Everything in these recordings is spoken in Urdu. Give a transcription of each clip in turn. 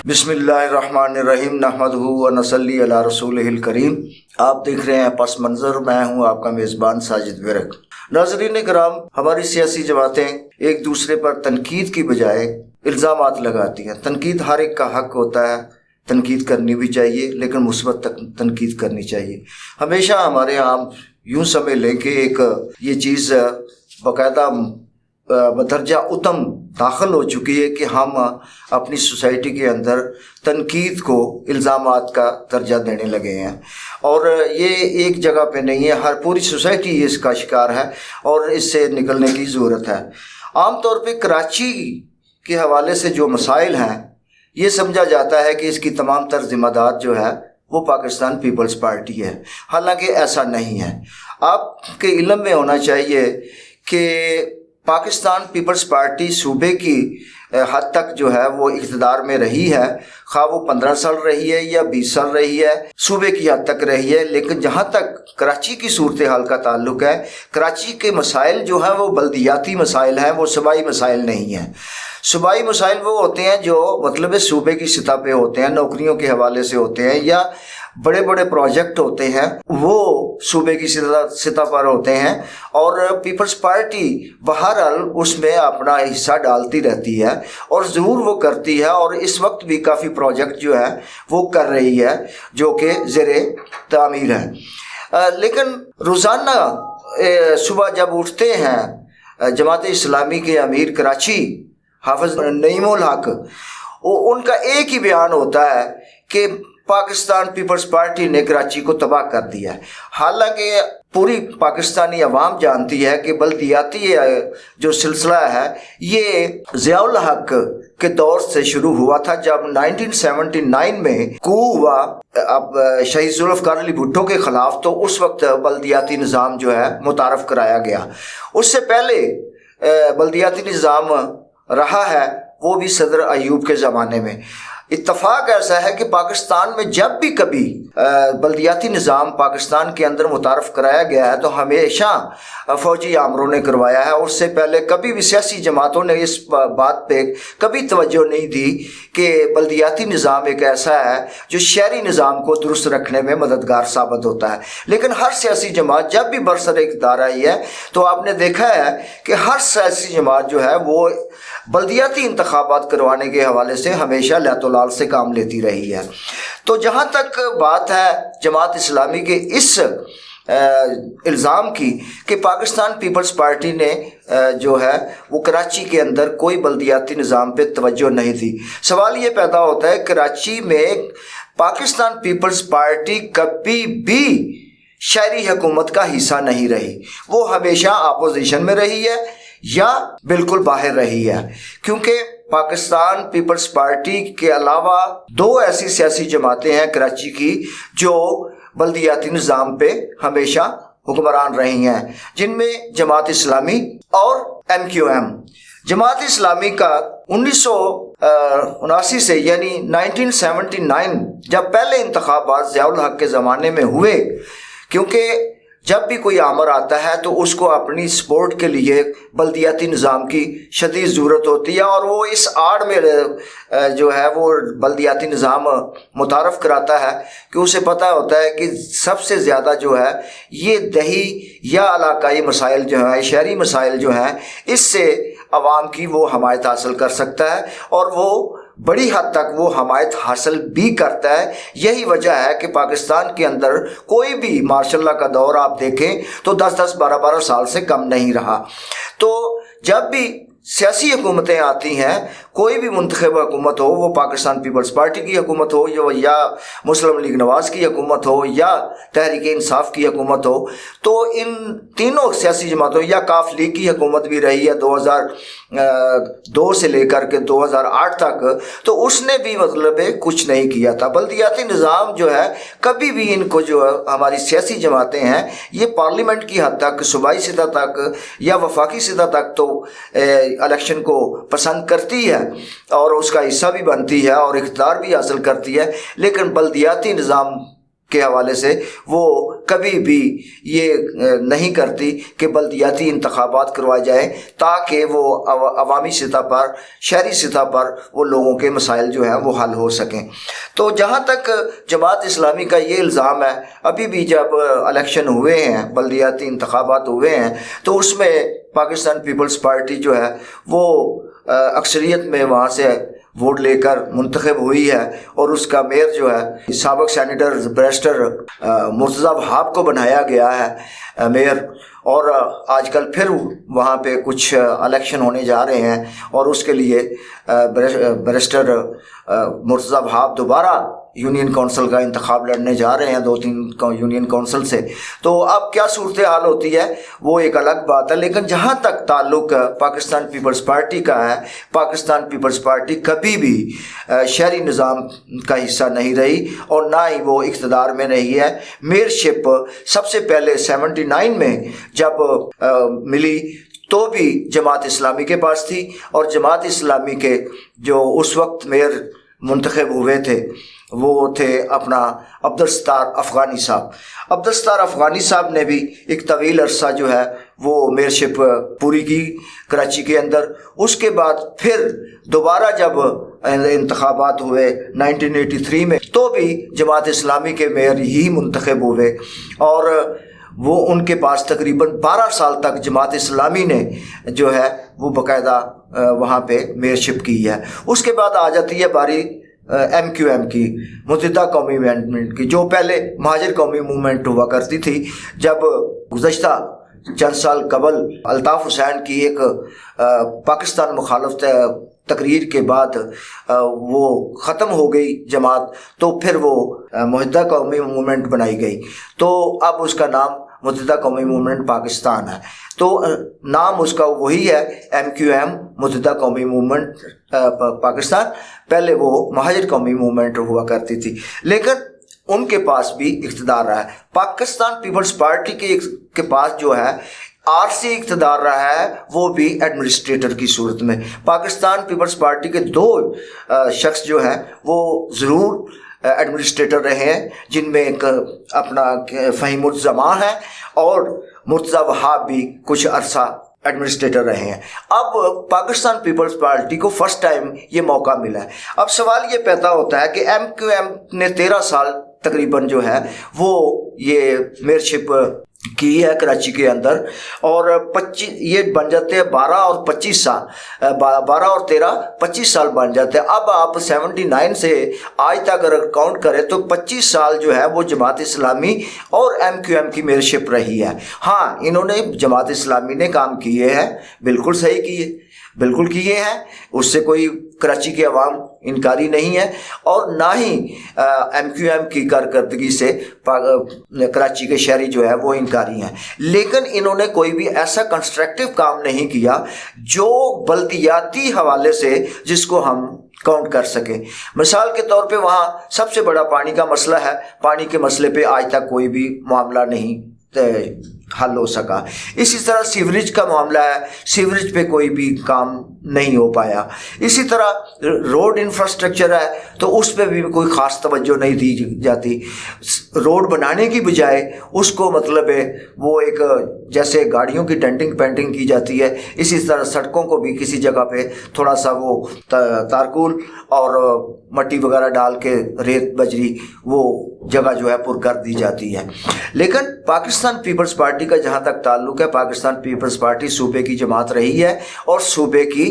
بسم اللہ الرحمن الرحیم نحمدہ و نصلی علی رسولہ الکریم۔ آپ دیکھ رہے ہیں پس منظر، میں ہوں آپ کا میزبان ساجد ورک۔ ناظرین کرام، ہماری سیاسی جماعتیں ایک دوسرے پر تنقید کی بجائے الزامات لگاتی ہیں۔ تنقید ہر ایک کا حق ہوتا ہے، تنقید کرنی بھی چاہیے، لیکن مثبت تنقید کرنی چاہیے۔ ہمیشہ ہمارے یہاں یوں سمجھ لیں کہ ایک یہ چیز باقاعدہ بدرجہ اتم داخل ہو چکی ہے کہ ہم اپنی سوسائٹی کے اندر تنقید کو الزامات کا درجہ دینے لگے ہیں، اور یہ ایک جگہ پہ نہیں ہے، ہر پوری سوسائٹی اس کا شکار ہے اور اس سے نکلنے کی ضرورت ہے۔ عام طور پہ کراچی کے حوالے سے جو مسائل ہیں، یہ سمجھا جاتا ہے کہ اس کی تمام تر ذمہ دار جو ہے وہ پاکستان پیپلز پارٹی ہے، حالانکہ ایسا نہیں ہے۔ آپ کے علم میں ہونا چاہیے کہ پاکستان پیپلز پارٹی صوبے کی حد تک جو ہے وہ اقتدار میں رہی ہے، خواہ وہ 15 سال رہی ہے یا 20 سال رہی ہے، صوبے کی حد تک رہی ہے۔ لیکن جہاں تک کراچی کی صورتحال کا تعلق ہے، کراچی کے مسائل جو ہیں وہ بلدیاتی مسائل ہیں، وہ صوبائی مسائل نہیں ہیں۔ صوبائی مسائل وہ ہوتے ہیں جو مطلب صوبے کی سطح پہ ہوتے ہیں، نوکریوں کے حوالے سے ہوتے ہیں، یا بڑے بڑے پروجیکٹ ہوتے ہیں، وہ صوبے کی سطح پر ہوتے ہیں، اور پیپلز پارٹی بہرحال اس میں اپنا حصہ ڈالتی رہتی ہے اور ضرور وہ کرتی ہے، اور اس وقت بھی کافی پروجیکٹ جو ہے وہ کر رہی ہے جو کہ زیر تعمیر ہے۔ لیکن روزانہ صبح جب اٹھتے ہیں جماعت اسلامی کے امیر کراچی حافظ نعیم الحق، ان کا ایک ہی بیان ہوتا ہے کہ پاکستان پیپلز پارٹی نے کراچی کو تباہ کر دیا ہے، حالانکہ پوری پاکستانی عوام جانتی ہے کہ بلدیاتی جو سلسلہ ہے یہ ضیاء الحق کے دور سے شروع ہوا تھا، جب 1979 میں کو ہوا اب شہید ذوالفقار علی بھٹو کے خلاف، تو اس وقت بلدیاتی نظام جو ہے متعارف کرایا گیا۔ اس سے پہلے بلدیاتی نظام رہا ہے وہ بھی صدر ایوب کے زمانے میں۔ اتفاق ایسا ہے کہ پاکستان میں جب بھی کبھی بلدیاتی نظام پاکستان کے اندر متعارف کرایا گیا ہے تو ہمیشہ فوجی آمروں نے کروایا ہے، اور اس سے پہلے کبھی بھی سیاسی جماعتوں نے اس بات پہ کبھی توجہ نہیں دی کہ بلدیاتی نظام ایک ایسا ہے جو شہری نظام کو درست رکھنے میں مددگار ثابت ہوتا ہے۔ لیکن ہر سیاسی جماعت جب بھی برسر اقتدار آئی ہے تو آپ نے دیکھا ہے کہ ہر سیاسی جماعت جو ہے وہ بلدیاتی انتخابات کروانے کے حوالے سے ہمیشہ لعت و لال سے کام لیتی رہی ہے۔ تو جہاں تک بات ہے جماعت اسلامی کے اس الزام کی کہ پاکستان پیپلز پارٹی نے جو ہے وہ کراچی کے اندر کوئی بلدیاتی نظام پہ توجہ نہیں تھی، سوال یہ پیدا ہوتا ہے کراچی میں پاکستان پیپلز پارٹی کبھی بھی شہری حکومت کا حصہ نہیں رہی، وہ ہمیشہ اپوزیشن میں رہی ہے یا بالکل باہر رہی ہے، کیونکہ پاکستان پیپلز پارٹی کے علاوہ دو ایسی سیاسی جماعتیں ہیں کراچی کی جو بلدیاتی نظام پہ ہمیشہ حکمران رہی ہیں، جن میں جماعت اسلامی اور MQM۔ جماعت اسلامی کا 1979 سے یعنی 1979 جب پہلے انتخابات ضیاء الحق کے زمانے میں ہوئے، کیونکہ جب بھی کوئی آمر آتا ہے تو اس کو اپنی سپورٹ کے لیے بلدیاتی نظام کی شدید ضرورت ہوتی ہے، اور وہ اس آڑ میں جو ہے وہ بلدیاتی نظام متعارف کراتا ہے کہ اسے پتہ ہوتا ہے کہ سب سے زیادہ جو ہے یہ دیہی یا علاقائی مسائل جو ہیں، شہری مسائل جو ہیں، اس سے عوام کی وہ حمایت حاصل کر سکتا ہے، اور وہ بڑی حد تک وہ حمایت حاصل بھی کرتا ہے۔ یہی وجہ ہے کہ پاکستان کے اندر کوئی بھی ماشاء اللہ کا دور آپ دیکھیں تو 10 12 سال سے کم نہیں رہا۔ تو جب بھی سیاسی حکومتیں آتی ہیں، کوئی بھی منتخب حکومت ہو، وہ پاکستان پیپلز پارٹی کی حکومت ہو یا مسلم لیگ نواز کی حکومت ہو یا تحریک انصاف کی حکومت ہو، تو ان تینوں سیاسی جماعتوں یا کاف لیگ کی حکومت بھی رہی ہے 2002 سے لے کر کے 2008 تک، تو اس نے بھی مطلب کچھ نہیں کیا تھا۔ بلدیاتی نظام جو ہے کبھی بھی ان کو جو ہماری سیاسی جماعتیں ہیں یہ پارلیمنٹ کی حد تک، صوبائی سطح تک یا وفاقی سطح تک تو الیکشن کو پسند کرتی ہے اور اس کا حصہ بھی بنتی ہے اور اقتدار بھی حاصل کرتی ہے، لیکن بلدیاتی نظام کے حوالے سے وہ کبھی بھی یہ نہیں کرتی کہ بلدیاتی انتخابات کروائے جائیں تاکہ وہ عوامی سطح پر، شہری سطح پر وہ لوگوں کے مسائل جو ہیں وہ حل ہو سکیں۔ تو جہاں تک جماعت اسلامی کا یہ الزام ہے، ابھی بھی جب الیکشن ہوئے ہیں، بلدیاتی انتخابات ہوئے ہیں، تو اس میں پاکستان پیپلز پارٹی جو ہے وہ اکثریت میں وہاں سے ووٹ لے کر منتخب ہوئی ہے، اور اس کا میئر جو ہے سابق سینیٹر بیرسٹر مرتضیٰ وہاب کو بنایا گیا ہے میئر، اور آج کل پھر وہاں پہ کچھ الیکشن ہونے جا رہے ہیں، اور اس کے لیے بیرسٹر مرتضیٰ وہاب دوبارہ یونین کونسل کا انتخاب لڑنے جا رہے ہیں 2-3 یونین کونسل سے۔ تو اب کیا صورتحال ہوتی ہے وہ ایک الگ بات ہے، لیکن جہاں تک تعلق پاکستان پیپلز پارٹی کا ہے، پاکستان پیپلز پارٹی کبھی بھی شہری نظام کا حصہ نہیں رہی، اور نہ ہی وہ اقتدار میں رہی ہے۔ میئرشپ سب سے پہلے 79 میں جب ملی تو بھی جماعت اسلامی کے پاس تھی، اور جماعت اسلامی کے جو اس وقت میئر منتخب ہوئے تھے وہ تھے اپنا عبدالستار افغانی صاحب۔ عبدالستار افغانی صاحب نے بھی ایک طویل عرصہ جو ہے وہ میئرشپ پوری کی کراچی کے اندر۔ اس کے بعد پھر دوبارہ جب انتخابات ہوئے 1983 میں تو بھی جماعت اسلامی کے میئر ہی منتخب ہوئے، اور وہ ان کے پاس تقریباً 12 سال تک جماعت اسلامی نے جو ہے وہ باقاعدہ وہاں پہ میئرشپ کی ہے۔ اس کے بعد آ جاتی ہے باری ایم کیو ایم کی، متحدہ قومی موومنٹ کی، جو پہلے مہاجر قومی موومنٹ ہوا کرتی تھی۔ جب گزشتہ چند سال قبل الطاف حسین کی ایک پاکستان مخالف تقریر کے بعد وہ ختم ہو گئی جماعت، تو پھر وہ متحدہ قومی موومنٹ بنائی گئی، تو اب اس کا نام متحدہ قومی موومنٹ پاکستان ہے۔ تو نام اس کا وہی ہے، ایم کیو ایم، متحدہ قومی موومنٹ پاکستان۔ پہلے وہ مہاجر قومی موومنٹ ہوا کرتی تھی، لیکن ان کے پاس بھی اقتدار رہا ہے۔ پاکستان پیپلز پارٹی کے پاس جو ہے عارضی اقتدار رہا ہے، وہ بھی ایڈمنسٹریٹر کی صورت میں۔ پاکستان پیپلز پارٹی کے 2 شخص جو ہیں وہ ضرور ایڈمنسٹریٹر رہے ہیں، جن میں ایک اپنا فہیم الزمان ہے، اور مرتضیٰ وہاب بھی کچھ عرصہ ایڈمنسٹریٹر رہے ہیں۔ اب پاکستان پیپلز پارٹی کو فرسٹ ٹائم یہ موقع ملا ہے۔ اب سوال یہ پیدا ہوتا ہے کہ ایم کیو ایم نے 13 سال تقریباً جو ہے وہ یہ میئرشپ کی ہے کراچی کے اندر، اور 25 یہ بن جاتے ہیں 12 اور 25 سال، 12 اور 13 25 سال بن جاتے ہیں۔ اب آپ 79 سے آج تک اگر کاؤنٹ کریں تو 25 سال جو ہے وہ جماعت اسلامی اور ایم کیو ایم کی میئرشپ رہی ہے۔ ہاں، انہوں نے جماعت اسلامی نے کام کیے ہیں، بالکل صحیح کیے، بالکل کیے ہیں، اس سے کوئی کراچی کے عوام انکاری نہیں ہے، اور نہ ہی ایم کیو ایم کی کارکردگی سے کراچی کے شہری جو ہے وہ انکاری ہیں، لیکن انہوں نے کوئی بھی ایسا کنسٹرکٹیو کام نہیں کیا جو بلدیاتی حوالے سے جس کو ہم کاؤنٹ کر سکیں۔ مثال کے طور پہ وہاں سب سے بڑا پانی کا مسئلہ ہے، پانی کے مسئلے پہ آج تک کوئی بھی معاملہ نہیں حل ہو سکا۔ اسی طرح سیوریج کا معاملہ ہے، سیوریج پہ کوئی بھی کام نہیں ہو پایا۔ اسی طرح روڈ انفراسٹرکچر ہے تو اس پہ بھی کوئی خاص توجہ نہیں دی جاتی۔ روڈ بنانے کی بجائے اس کو مطلب ہے وہ ایک جیسے گاڑیوں کی ڈینٹنگ پینٹنگ کی جاتی ہے، اسی طرح سڑکوں کو بھی کسی جگہ پہ تھوڑا سا وہ تارکول اور مٹی وغیرہ ڈال کے ریت بجری وہ جگہ جو ہے پر کر دی جاتی ہے۔ لیکن پاکستان پیپلز پارٹی کا جہاں تک تعلق ہے، پاکستان پیپلز پارٹی صوبے کی جماعت رہی ہے اور صوبے کی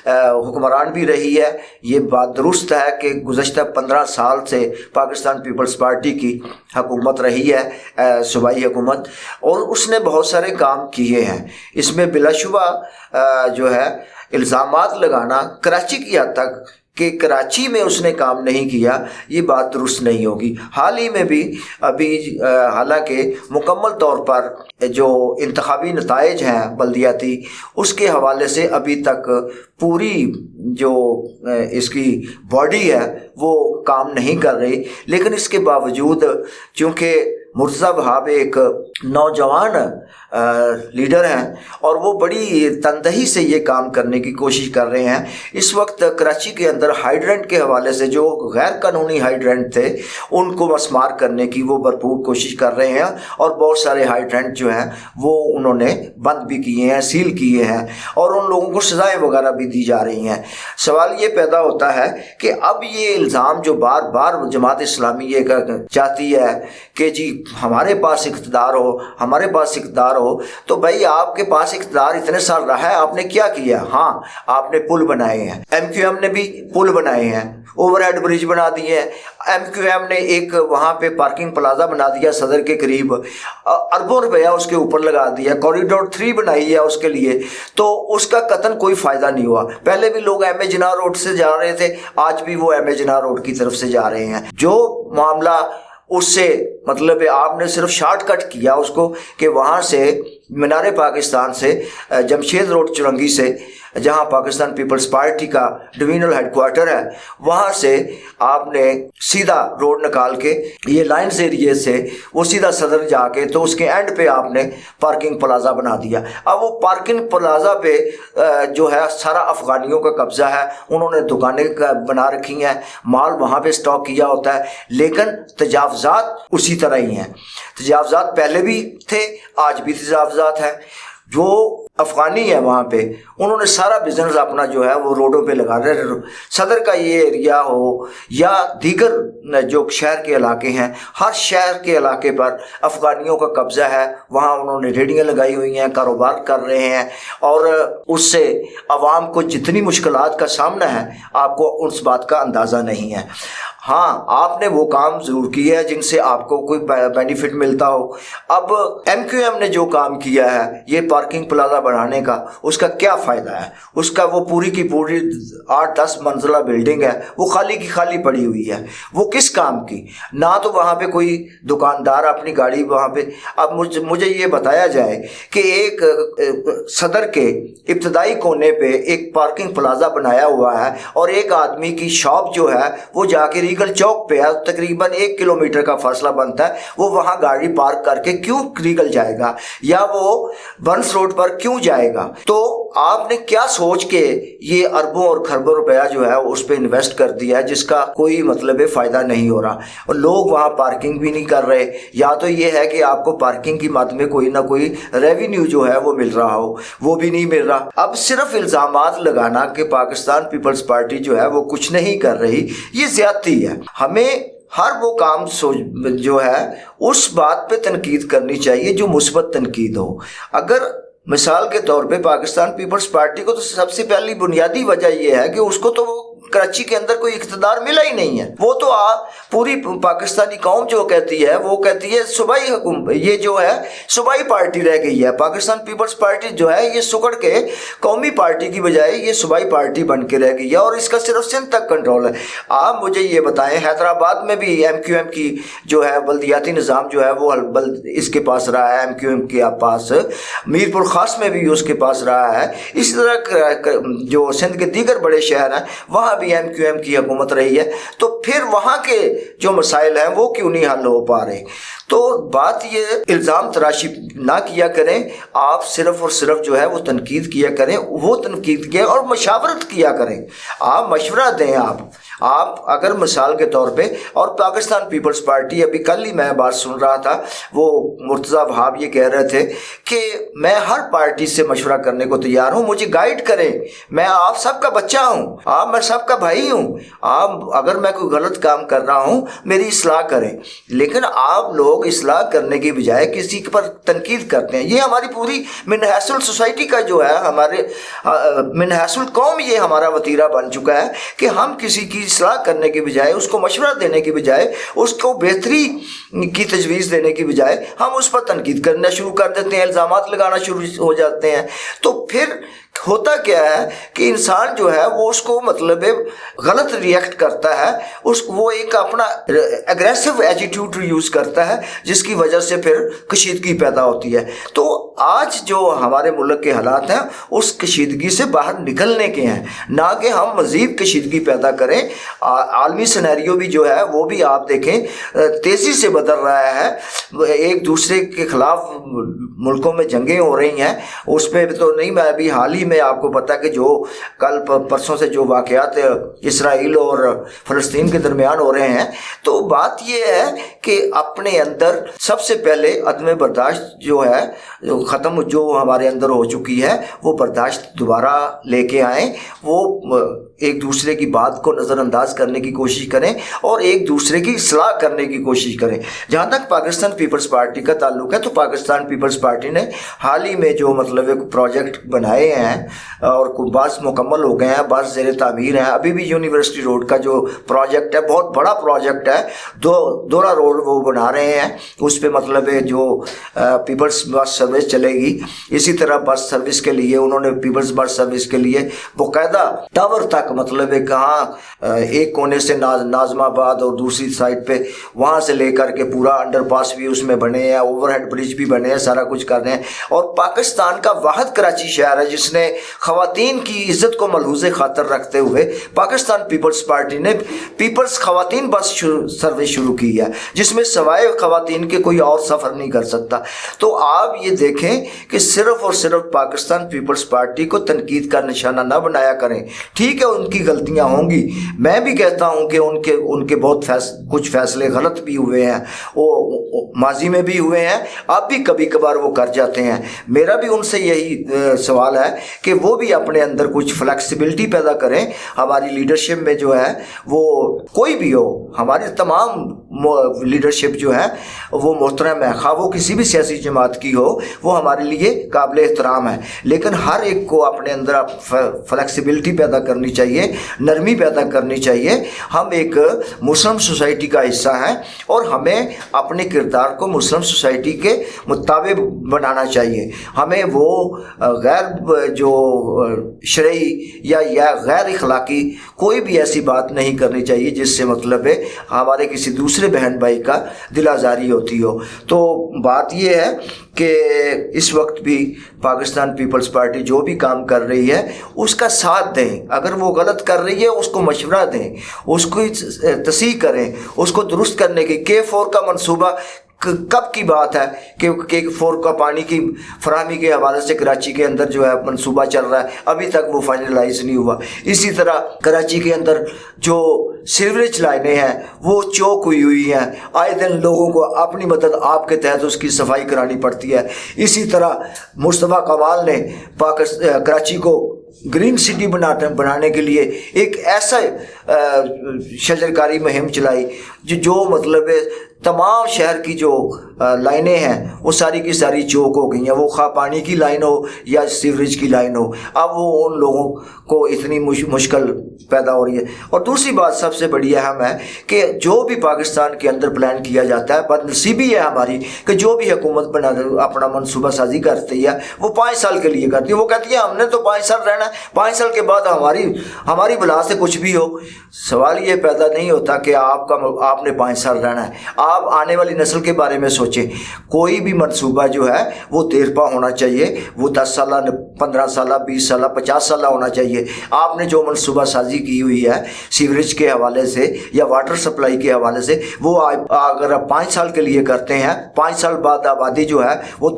حکمران بھی رہی ہے۔ یہ بات درست ہے کہ گزشتہ 15 سال سے پاکستان پیپلز پارٹی کی حکومت رہی ہے، صوبائی حکومت، اور اس نے بہت سارے کام کیے ہیں۔ اس میں بلا شبہ جو ہے الزامات لگانا کراچی کی حد تک کہ کراچی میں اس نے کام نہیں کیا، یہ بات درست نہیں ہوگی۔ حال ہی میں بھی ابھی حالانکہ مکمل طور پر جو انتخابی نتائج ہیں بلدیاتی اس کے حوالے سے ابھی تک پوری جو اس کی باڈی ہے وہ کام نہیں کر رہی، لیکن اس کے باوجود چونکہ مرتضیٰ وہاب ایک نوجوان لیڈر ہیں اور وہ بڑی تندہی سے یہ کام کرنے کی کوشش کر رہے ہیں۔ اس وقت کراچی کے اندر ہائیڈرنٹ کے حوالے سے جو غیر قانونی ہائیڈرنٹ تھے ان کو مسمار کرنے کی وہ بھرپور کوشش کر رہے ہیں، اور بہت سارے ہائیڈرنٹ جو ہیں وہ انہوں نے بند بھی کیے ہیں، سیل کیے ہیں، اور ان لوگوں کو سزائیں وغیرہ بھی دی جا رہی ہیں۔ سوال یہ پیدا ہوتا ہے کہ اب یہ الزام جو بار بار جماعت اسلامی یہ چاہتی ہے کہ جی ہمارے پاس اقتدار ہو، ہمارے پاس اقتدار ہو، تو بھائی آپ کے پاس اقتدار اتنے سال رہا ہے، آپ نے کیا کیا؟ ہاں آپ نے پل بنائے ہیں، ایم کیو ایم نے بھی پل بنائے ہیں، اوور ہیڈ برج بنا دیے ہیں، ایم کیو ایم نے ایک وہاں پہ پارکنگ پلازا بنا دیا صدر کے قریب، اربوں روپیہ اس کے اوپر لگا دیا، کوریڈور 3 بنائی ہے اس کے لیے، تو اس کا قطن کوئی فائدہ نہیں ہوا۔ پہلے بھی لوگ ایم اے جناح روڈ سے جا رہے تھے، آج بھی وہ ایم اے جناح روڈ کی طرف سے جا رہے ہیں۔ جو معاملہ اس سے مطلب آپ نے صرف شارٹ کٹ کیا اس کو کہ وہاں سے مینار پاکستان سے جمشید روڈ چرنگی سے، جہاں پاکستان پیپلز پارٹی کا ڈویژنل ہیڈ کوارٹر ہے، وہاں سے آپ نے سیدھا روڈ نکال کے یہ لائنز ایریے سے وہ سیدھا صدر جا کے تو اس کے اینڈ پہ آپ نے پارکنگ پلازا بنا دیا۔ اب وہ پارکنگ پلازا پہ جو ہے سارا افغانیوں کا قبضہ ہے، انہوں نے دکانیں بنا رکھی ہیں، مال وہاں پہ سٹاک کیا ہوتا ہے، لیکن تجاوزات اسی طرح ہی ہیں۔ تجاوزات پہلے بھی تھے، آج بھی تجاوزات ہیں۔ جو افغانی ہے وہاں پہ انہوں نے سارا بزنس اپنا جو ہے وہ روڈوں پہ لگا رہے۔ صدر کا یہ ایریا ہو یا دیگر جو شہر کے علاقے ہیں، ہر شہر کے علاقے پر افغانیوں کا قبضہ ہے، وہاں انہوں نے ریڑیاں لگائی ہوئی ہیں، کاروبار کر رہے ہیں، اور اس سے عوام کو جتنی مشکلات کا سامنا ہے آپ کو اس بات کا اندازہ نہیں ہے۔ ہاں آپ نے وہ کام ضرور کیا ہے جن سے آپ کو کوئی بینیفٹ ملتا ہو۔ اب ایم کیو ایم نے جو کام کیا ہے یہ پارکنگ پلازا بنانے کا، اس کا کیا فائدہ ہے؟ اس کا وہ پوری کی پوری 8-10 منزلہ بلڈنگ ہے، وہ خالی کی خالی پڑی ہوئی ہے، وہ کس کام کی؟ نہ تو وہاں پہ کوئی دکاندار اپنی گاڑی وہاں پہ۔ اب مجھے یہ بتایا جائے کہ ایک صدر کے ابتدائی کونے پہ ایک پارکنگ پلازا بنایا ہوا ہے، اور ایک آدمی کی شاپ جو ہے وہ جا کے ریگل چوک پہ ہے، تقریباً 1 کلومیٹر کا فاصلہ بنتا ہے، وہ وہاں گاڑی پارک کر کے کیوں ریگل جائے گا یا وہ بنس روڈ پر کیوں جائے گا؟ تو آپ نے کیا سوچ کے یہ اربوں اور کھربوں روپیہ جو ہے اس پہ انویسٹ کر دیا ہے جس کا کوئی مطلب فائدہ نہیں ہو رہا، اور لوگ وہاں پارکنگ بھی نہیں کر رہے؟ یا تو یہ ہے کہ آپ کو پارکنگ کی مد میں کوئی نہ کوئی ریونیو جو ہے وہ مل رہا ہو، وہ بھی نہیں مل رہا۔ اب صرف الزامات لگانا کہ پاکستان پیپلز پارٹی جو ہے وہ کچھ نہیں کر رہی، یہ زیادتی ہے۔ ہمیں ہر وہ کام جو ہے اس بات پہ تنقید کرنی چاہیے جو مثبت تنقید ہو۔ اگر مثال کے طور پہ پاکستان پیپلز پارٹی کو تو سب سے پہلی بنیادی وجہ یہ ہے کہ اس کو تو کراچی کے اندر کوئی اقتدار ملا ہی نہیں ہے۔ وہ تو پوری پاکستانی قوم جو کہتی ہے وہ کہتی ہے صوبائی حکومت، یہ جو ہے صوبائی پارٹی رہ گئی ہے۔ پاکستان پیپلز پارٹی جو ہے یہ سکڑ کے قومی پارٹی کی بجائے یہ صوبائی پارٹی بن کے رہ گئی ہے، اور اس کا صرف سندھ تک کنٹرول ہے۔ آپ مجھے یہ بتائیں حیدرآباد میں بھی ایم کیو ایم کی جو ہے بلدیاتی نظام جو ہے وہ اس کے پاس رہا ہے، ایم کیو ایم کے پاس، میر پور خاص میں بھی اس کے پاس رہا ہے، اس طرح جو سندھ کے دیگر بڑے شہر ہیں وہاں بھی ایم کیو ایم کی حکومت رہی ہے۔ تو پھر وہاں کے جو مسائل ہیں وہ کیوں نہیں حل ہو پا رہے؟ تو بات یہ الزام تراشی نہ کیا کریں، آپ صرف اور صرف جو ہے وہ تنقید کیا کریں، وہ تنقید کیا اور مشاورت کیا کریں، آپ مشورہ دیں۔ آپ اگر مثال کے طور پہ، اور پاکستان پیپلز پارٹی، ابھی کل ہی میں بات سن رہا تھا، وہ مرتضیٰ وہاب یہ کہہ رہے تھے کہ میں ہر پارٹی سے مشورہ کرنے کو تیار ہوں، مجھے گائیڈ کریں، میں آپ سب کا بچہ ہوں، میں سب کا بھائی ہوں، آپ اگر میں کوئی غلط کام کر رہا ہوں میری اصلاح کریں۔ لیکن آپ لوگ اصلاح کرنے کی بجائے کسی پر تنقید کرتے ہیں۔ یہ ہماری پوری من حیث السوسائٹی کا جو ہے، ہمارے من حیث القوم یہ ہمارا وتیرہ بن چکا ہے کہ ہم کسی کی اصلاح کرنے کی بجائے، اس کو مشورہ دینے کی بجائے، اس کو بہتری کی تجویز دینے کی بجائے ہم اس پر تنقید کرنا شروع کر دیتے ہیں، الزامات لگانا شروع ہو جاتے ہیں۔ تو پھر ہوتا کیا ہے کہ انسان جو ہے وہ اس کو مطلب غلط ریئیکٹ کرتا ہے، وہ ایک اپنا اگریسو ایٹیٹیوڈ یوز کرتا ہے، جس کی وجہ سے پھر کشیدگی پیدا ہوتی ہے۔ تو آج جو ہمارے ملک کے حالات ہیں اس کشیدگی سے باہر نکلنے کے ہیں، نہ کہ ہم مزید کشیدگی پیدا کریں۔ عالمی سینیریو بھی جو ہے وہ بھی آپ دیکھیں تیزی سے بدل رہا ہے، ایک دوسرے کے خلاف ملکوں میں جنگیں ہو رہی ہیں۔ اس پہ تو نہیں، میں ابھی حال ہی میں آپ کو پتہ کہ جو کل پرسوں سے جو واقعات اسرائیل اور فلسطین کے درمیان ہو رہے ہیں، تو بات یہ ہے کہ اپنے اندر سب سے پہلے عدم برداشت جو ہے ختم، جو ہمارے اندر ہو چکی ہے، وہ برداشت دوبارہ لے کے آئیں، وہ ایک دوسرے کی بات کو نظر انداز کرنے کی کوشش کریں اور ایک دوسرے کی اصلاح کرنے کی کوشش کریں۔ جہاں تک پاکستان پیپلز پارٹی کا تعلق ہے، تو پاکستان پیپلز پارٹی نے حال ہی میں جو مطلب ایک پروجیکٹ بنائے ہیں اور بعض مکمل ہو گئے ہیں، بعض زیر تعمیر ہیں۔ ابھی بھی یونیورسٹی روڈ کا جو پروجیکٹ ہے بہت بڑا پروجیکٹ ہے، دورہ روڈ وہ بنا رہے ہیں، اس پہ مطلب جو پیپلز بس سروس چلے گی۔ اسی طرح بس سروس کے لیے انہوں نے پیپلز بس سروس کے لیے باقاعدہ ٹاور تک مطلب ہے کہاں ایک کونے سے ناظم آباد اور دوسری سائڈ پہ وہاں سے لے کر کے پورا انڈر پاس بھی اس میں بنے ہیں، اوور ہیڈ برج بھی بنے ہیں، سارا کچھ کر رہے ہیں۔ اور پاکستان کا واحد کراچی شہر ہے جس نے خواتین کی عزت کو ملحوظ خاطر رکھتے ہوئے پاکستان پیپلز پارٹی نے پیپلز خواتین بس سروس شروع کی ہے، جس میں سوائے خواتین کے کوئی اور سفر نہیں کر سکتا۔ تو آپ یہ دیکھیں کہ صرف اور صرف پاکستان پیپلز پارٹی کو تنقید کا نشانہ نہ بنایا کریں۔ ٹھیک ہے ان کی غلطیاں ہوں گی، میں بھی کہتا ہوں کہ ان کے بہت کچھ فیصلے غلط بھی ہوئے ہیں، وہ ماضی میں بھی ہوئے ہیں، اب بھی کبھی کبھار وہ کر جاتے ہیں۔ میرا بھی ان سے یہی سوال ہے کہ وہ بھی اپنے اندر کچھ فلیکسیبلٹی پیدا کریں۔ ہماری لیڈرشپ میں جو ہے وہ کوئی بھی ہو، ہماری تمام لیڈرشپ جو ہے وہ محترم ہے، خواہ وہ کسی بھی سیاسی جماعت کی ہو، وہ ہمارے لیے قابل احترام ہے، لیکن ہر ایک کو اپنے اندر فلیکسیبلٹی پیدا کرنی چاہیے، نرمی پیدا کرنی چاہیے۔ ہم ایک مسلم سوسائٹی کا حصہ ہیں اور ہمیں اپنے کردار کو مسلم سوسائٹی کے مطابق بنانا چاہیے۔ ہمیں وہ غیر جو شرعی یا غیر اخلاقی کوئی بھی ایسی بات نہیں کرنی چاہیے جس سے مطلب ہے ہمارے کسی دوسرے بہن بھائی کا دل آزاری ہوتی ہو۔ تو بات یہ ہے کہ اس وقت بھی پاکستان پیپلز پارٹی جو بھی کام کر رہی ہے اس کا ساتھ دیں، اگر وہ غلط کر رہی ہے اس کو مشورہ دیں، اس کو تصحیح کریں، اس کو درست کرنے کی۔ K4 کا منصوبہ کب کی بات ہے کہ K4 کا پانی کی فراہمی کے حوالے سے کراچی کے اندر جو ہے منصوبہ چل رہا ہے، ابھی تک وہ فائنلائز نہیں ہوا۔ اسی طرح کراچی کے اندر جو سیوریج لائنیں ہیں وہ چوک ہوئی ہیں، آئے دن لوگوں کو اپنی مدد آپ کے تحت اس کی صفائی کرانی پڑتی ہے۔ اسی طرح مصطفیٰ کمال نے کراچی کو گرین سٹی بنانے کے لیے ایک ایسا شجرکاری مہم چلائی جو مطلب تمام شہر کی جو لائنیں ہیں وہ ساری کی ساری چوک ہو گئی ہیں، وہ خواہ پانی کی لائن ہو یا سیوریج کی لائن ہو۔ اب وہ ان لوگوں کو اتنی مشکل پیدا ہو رہی ہے۔ اور دوسری بات سب سے بڑی اہم ہے کہ جو بھی پاکستان کے اندر پلان کیا جاتا ہے، بدنصیبی ہے ہماری کہ جو بھی حکومت اپنا منصوبہ سازی کرتی ہے وہ 5 سال کے لیے کرتی ہے۔ وہ کہتی ہے ہم نے تو 5 سال رہنا ہے، 5 سال کے بعد ہماری بلا سے کچھ بھی ہو۔ سوال یہ پیدا نہیں ہوتا کہ آپ نے 5 سال رہنا ہے، آپ آنے والی نسل کے بارے میں سوچیں۔ کوئی بھی منصوبہ جو ہے وہ دیر پا ہونا چاہیے، وہ 10 سالہ 15 سالہ 20 سالہ 50 سالہ ہونا چاہیے۔ آپ نے جو منصوبہ سازی کی ہوئی ہے سیوریج کے حوالے سے یا واٹر سپلائی کے حوالے سے، وہ اگر آپ 5 سال کے لیے کرتے ہیں، 5 سال بعد آبادی جو ہے وہ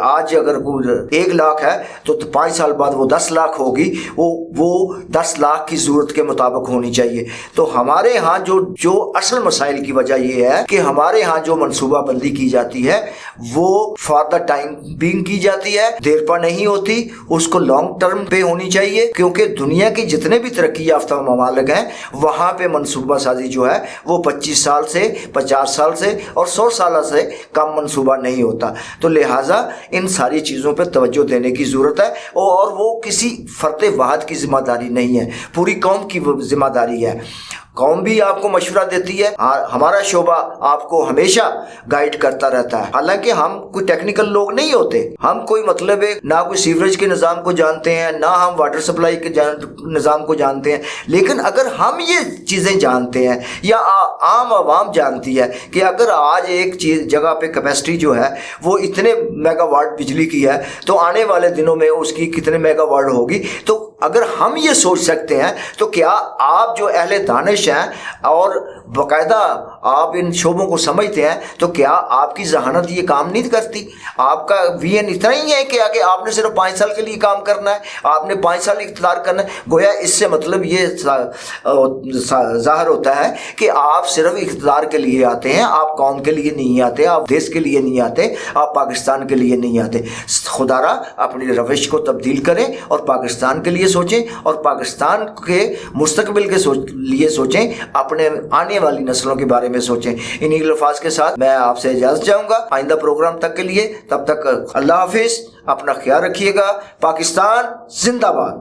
آج اگر 1 لاکھ ہے تو 5 سال بعد وہ 10 لاکھ ہوگی، وہ 10 لاکھ کی ضرورت کے مطابق ہونی چاہیے۔ تو ہمارے ہاں جو اصل مسائل کی وجہ یہ ہے کہ ہمارے ہاں جو منصوبہ بندی کی جاتی ہے وہ فار دا ٹائم بینگ کی جاتی ہے، دیر پا نہیں ہوتی، اس کو لانگ ٹرم پہ ہونی چاہیے، کیونکہ دنیا کے جتنے بھی ترقی یافتہ ممالک ہیں وہاں پہ منصوبہ سازی جو ہے وہ 25 سال سے 50 سال سے اور 100 سالہ سے کم منصوبہ نہیں ہوتا۔ تو لہٰذا ان ساری چیزوں پہ توجہ دینے کی ضرورت ہے، اور وہ کسی فرد واحد کی ذمہ داری نہیں ہے، پوری قوم کی ذمہ داری ہے۔ قوم بھی آپ کو مشورہ دیتی ہے، ہمارا شعبہ آپ کو ہمیشہ گائیڈ کرتا رہتا ہے۔ حالانکہ ہم کوئی ٹیکنیکل لوگ نہیں ہوتے، ہم کوئی مطلب ہے نہ کوئی سیوریج کے نظام کو جانتے ہیں، نہ ہم واٹر سپلائی کے نظام کو جانتے ہیں، لیکن اگر ہم یہ چیزیں جانتے ہیں یا عام عوام جانتی ہے کہ اگر آج ایک چیز جگہ پہ کیپیسٹی جو ہے وہ اتنے میگا واٹ بجلی کی ہے تو آنے والے دنوں میں اس کی کتنے میگا واٹ ہوگی، تو اگر ہم یہ سوچ سکتے ہیں تو کیا آپ جو اہل دانش ہیں اور باقاعدہ آپ ان شعبوں کو سمجھتے ہیں تو کیا آپ کی ذہانت یہ کام نہیں کرتی؟ آپ کا وین اتنا ہی ہے کہ آگے آپ نے صرف 5 سال کے لیے کام کرنا ہے، آپ نے 5 سال اقتدار کرنا ہے؟ گویا اس سے مطلب یہ ظاہر ہوتا ہے کہ آپ صرف اقتدار کے لیے آتے ہیں، آپ قوم کے لیے نہیں آتے، آپ دیش کے لیے نہیں آتے، آپ پاکستان کے لیے نہیں آتے۔ خدا را اپنی روش کو تبدیل کریں اور پاکستان کے لیے سوچیں اور پاکستان کے مستقبل کے لیے سوچیں، اپنے آنے والی نسلوں کے بارے میں سوچیں۔ انہی الفاظ کے ساتھ میں آپ سے اجازت چاہوں گا آئندہ پروگرام تک کے لیے، تب تک اللہ حافظ، اپنا خیال رکھیے گا۔ پاکستان زندہ باد۔